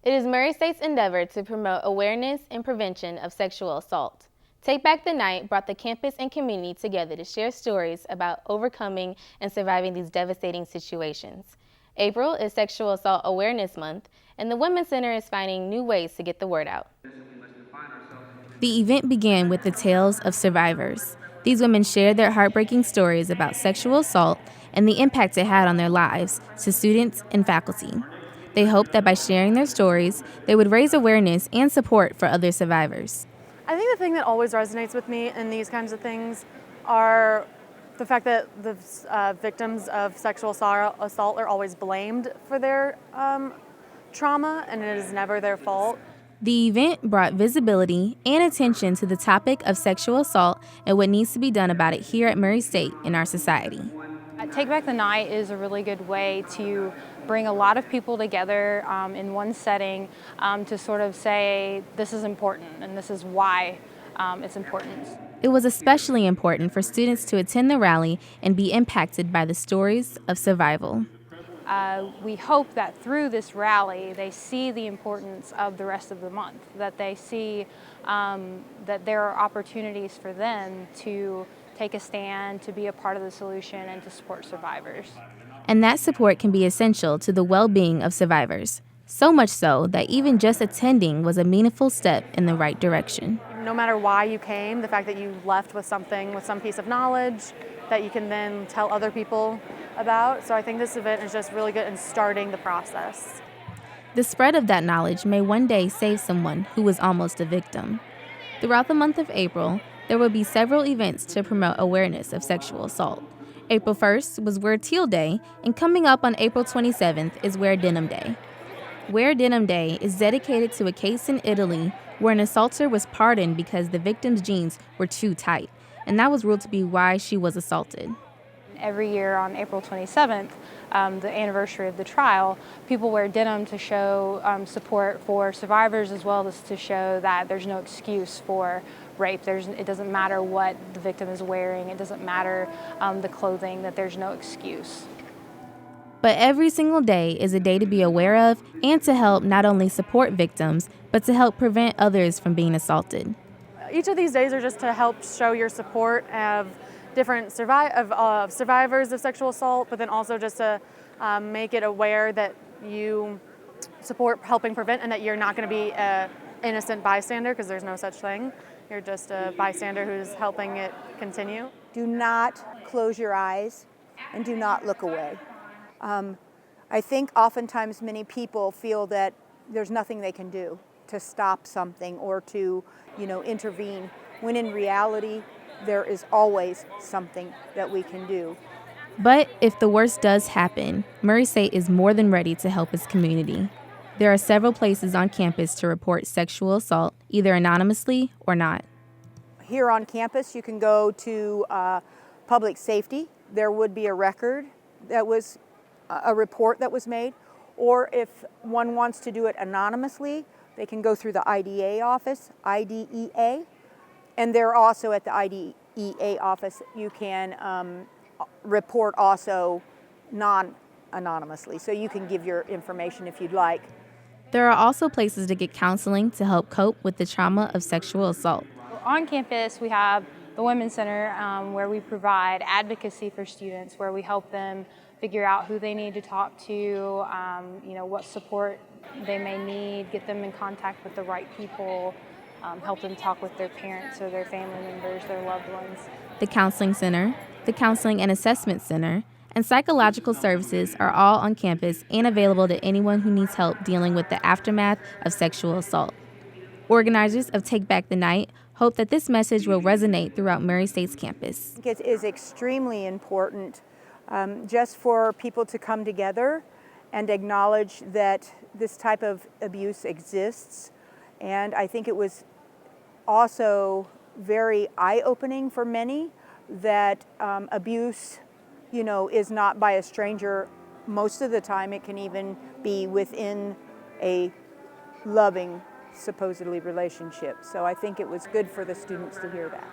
It is Murray State's endeavor to promote awareness and prevention of sexual assault. Take Back the Night brought the campus and community together to share stories about overcoming and surviving these devastating situations. April is Sexual Assault Awareness Month, and the Women's Center is finding new ways to get the word out. The event began with the tales of survivors. These women shared their heartbreaking stories about sexual assault and the impact it had on their lives to students and faculty. They hoped that by sharing their stories, they would raise awareness and support for other survivors. I think the thing that always resonates with me in these kinds of things are the fact that the victims of sexual assault are always blamed for their trauma, and it is never their fault. The event brought visibility and attention to the topic of sexual assault and what needs to be done about it here at Murray State in our society. Take Back the Night is a really good way to bring a lot of people together in one setting to sort of say this is important and this is why it's important. It was especially important for students to attend the rally and be impacted by the stories of survival. We hope that through this rally they see the importance of the rest of the month, that they see that there are opportunities for them to take a stand, to be a part of the solution, and to support survivors. And that support can be essential to the well-being of survivors, so much so that even just attending was a meaningful step in the right direction. No matter why you came, the fact that you left with something, with some piece of knowledge that you can then tell other people about. So I think this event is just really good in starting the process. The spread of that knowledge may one day save someone who was almost a victim. Throughout the month of April, there will be several events to promote awareness of sexual assault. April 1st was Wear Teal Day, and coming up on April 27th is Wear Denim Day. Wear Denim Day is dedicated to a case in Italy where an assaulter was pardoned because the victim's jeans were too tight, and that was ruled to be why she was assaulted. Every year on April 27th, the anniversary of the trial, people wear denim to show support for survivors as well as to show that there's no excuse for rape. It doesn't matter what the victim is wearing. It doesn't matter the clothing, that there's no excuse. But every single day is a day to be aware of and to help not only support victims, but to help prevent others from being assaulted. Each of these days are just to help show your support of different survivors of sexual assault, but then also just to make it aware that you support helping prevent and that you're not going to be an innocent bystander, because there's no such thing. You're just a bystander who's helping it continue. Do not close your eyes and do not look away. I think oftentimes many people feel that there's nothing they can do to stop something or to, intervene, when in reality, there is always something that we can do. But if the worst does happen, Murray State is more than ready to help its community. There are several places on campus to report sexual assault, either anonymously or not. Here on campus, you can go to public safety. There would be a record that was a report that was made. Or if one wants to do it anonymously, they can go through the IDEA office, IDEA. And they're also at the IDEA office. You can report also non-anonymously, so you can give your information if you'd like. There are also places to get counseling to help cope with the trauma of sexual assault. On campus, we have the Women's Center where we provide advocacy for students, where we help them figure out who they need to talk to, what support they may need, get them in contact with the right people, help them talk with their parents or their family members, their loved ones. The Counseling Center, the Counseling and Assessment Center, and psychological services are all on campus and available to anyone who needs help dealing with the aftermath of sexual assault. Organizers of Take Back the Night hope that this message will resonate throughout Murray State's campus. It is extremely important just for people to come together and acknowledge that this type of abuse exists. And I think it was also very eye-opening for many that abuse, is not by a stranger. Most of the time it can even be within a loving, supposedly, relationship. So I think it was good for the students to hear that.